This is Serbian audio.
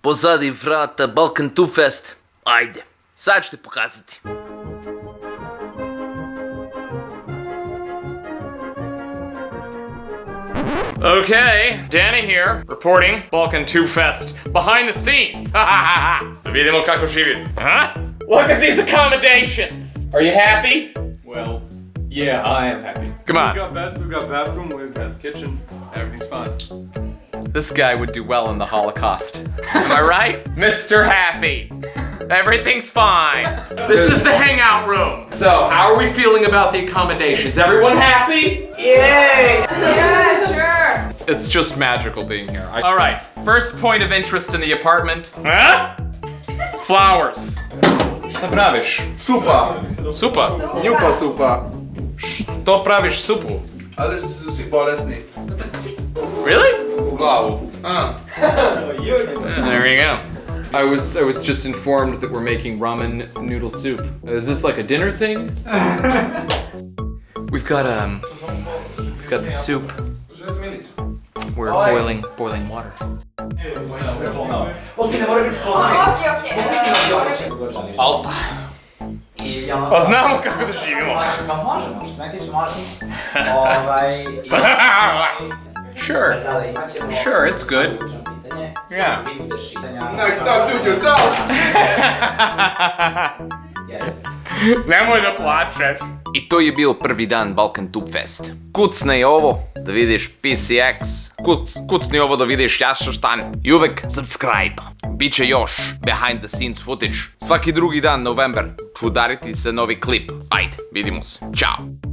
Pozadi vrata Balkan 2 Fest. Ajde, sad ću ti pokazati. Okay, Danny here, reporting Balkan 2 Fest behind the scenes. Da vidimo kako živi. Huh? Look at these accommodations. Are you happy? Well, yeah, I am happy. Come on. We've got beds, we've got bathroom, we've got kitchen. Everything's fine. This guy would do well in the Holocaust. Am I right? Mr. Happy. Everything's fine. This is the hangout room. So, how are we feeling about the accommodations? Everyone happy? Yay! Yeah, sure. It's just magical being here. All right, first point of interest in the apartment. Huh? Flowers. Šta praviš? Supa. Supa. Njupa supa. Što praviš supu? A zašto su svi bolesni? Really? U glavu. There you go. I was just informed that we're making ramen noodle soup. Is this like a dinner thing? We've got the soup. We're boiling water. Okej. Alta. Pa znamo kako da živimo. Pa možemo, što ne tiče možemo. Sure. Sure, it's good. Yeah. Next time do it yourself. Nemoj da plačeš. I to je bio prvi dan Balkan 2 Fest. Kucni ovo da vidiš PCX, kucni ovo da vidiš Jašaštan i uvek subscribe. Biće još behind the scenes footage. Svaki drugi dan november ću udariti se novi klip. Ajde, vidimo se. Ćao.